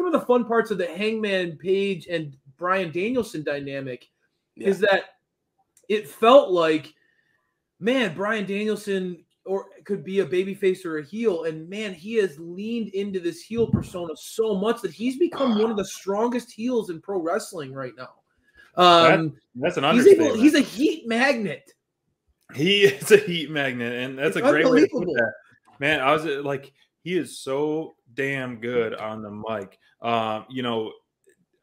of the fun parts of the Hangman Page and Bryan Danielson dynamic is that it felt like, man, Bryan Danielson could be a babyface or a heel, and man, he has leaned into this heel persona so much that he's become one of the strongest heels in pro wrestling right now. That's an understatement. He's a heat magnet. He is a heat magnet, and that's a great way to put that. Man, I was like, he is so damn good on the mic. You know,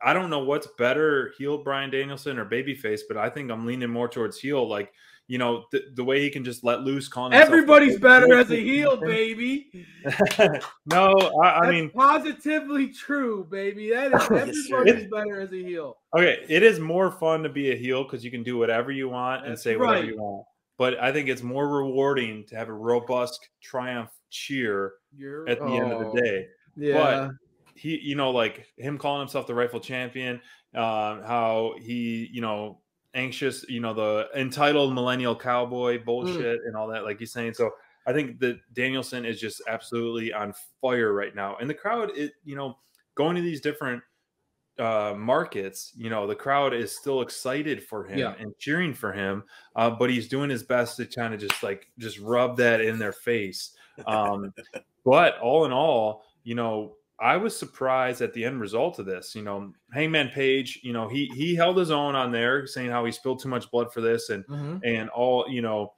I don't know what's better, heel Bryan Danielson or babyface, but I think I'm leaning more towards heel. Like, you know, the way he can just let loose, calling everybody's better as a heel, baby. No, I mean, positively true, baby. That is everybody's better as a heel. Okay, it is more fun to be a heel because you can do whatever you want and say whatever you want. But I think it's more rewarding to have a robust triumph cheer at the end of the day. Yeah. But he, you know, like him calling himself the rightful champion, how he, you know, anxious, you know, the entitled millennial cowboy bullshit and all that, like he's saying. So I think that Danielson is just absolutely on fire right now. And the crowd, you know, going to these different markets, you know, the crowd is still excited for him and cheering for him, but he's doing his best to kind of just rub that in their face. But all in all, you know, I was surprised at the end result of this. You know, Hangman Page, you know, he held his own on there, saying how he spilled too much blood for this and all, you know,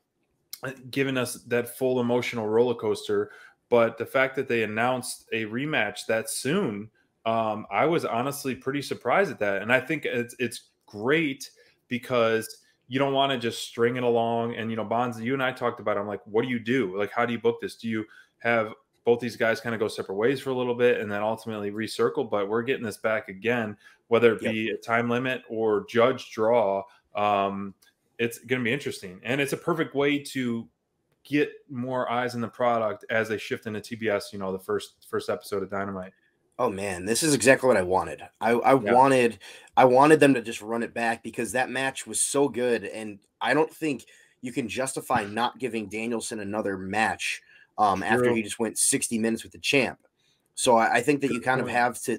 giving us that full emotional roller coaster. But the fact that they announced a rematch that soon, I was honestly pretty surprised at that. And I think it's great because you don't want to just string it along. And, you know, Bonds, you and I talked about it. I'm like, what do you do? Like, how do you book this? Do you have both these guys kind of go separate ways for a little bit and then ultimately recircle? But we're getting this back again, whether it be a time limit or judge draw. It's going to be interesting. And it's a perfect way to get more eyes on the product as they shift into TBS, you know, the first episode of Dynamite. Oh man, this is exactly what I wanted. I wanted them to just run it back because that match was so good, and I don't think you can justify not giving Danielson another match after he just went 60 minutes with the champ. So I think that you kind of have to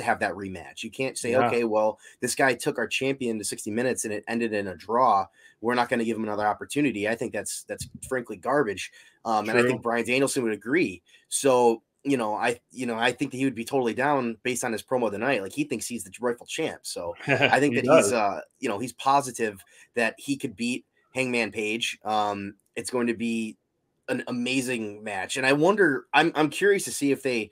have that rematch. You can't say, okay, well, this guy took our champion to 60 minutes and it ended in a draw. We're not going to give him another opportunity. I think that's frankly garbage. And I think Bryan Danielson would agree. So I think that he would be totally down based on his promo tonight. Like, he thinks he's the rightful champ. So I think that he's positive that he could beat Hangman Page. It's going to be an amazing match. And I wonder, I'm curious to see if they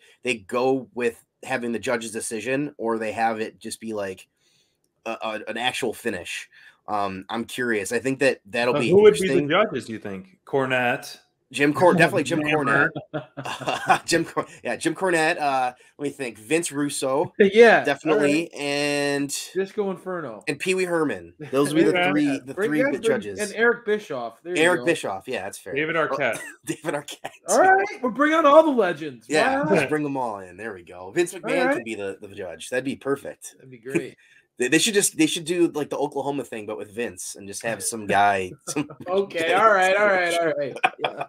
go with having the judge's decision or they have it just be like an actual finish. I'm curious. I think that'll be who would be the judges, do you think? Cornette? Definitely Jim Cornette. Jim Cornette. Let me think. Vince Russo. Yeah, definitely. Right. And Disco Inferno. And Pee Wee Herman. Those would be the three judges. And Eric Bischoff. Bischoff. Yeah, that's fair. David Arquette. David Arquette. All right. We'll bring on all the legends. Yeah, let's bring them all in. There we go. Vince McMahon could be the judge. That'd be perfect. That'd be great. They should do like the Oklahoma thing, but with Vince, and just have some guy. Okay. All right. Yeah.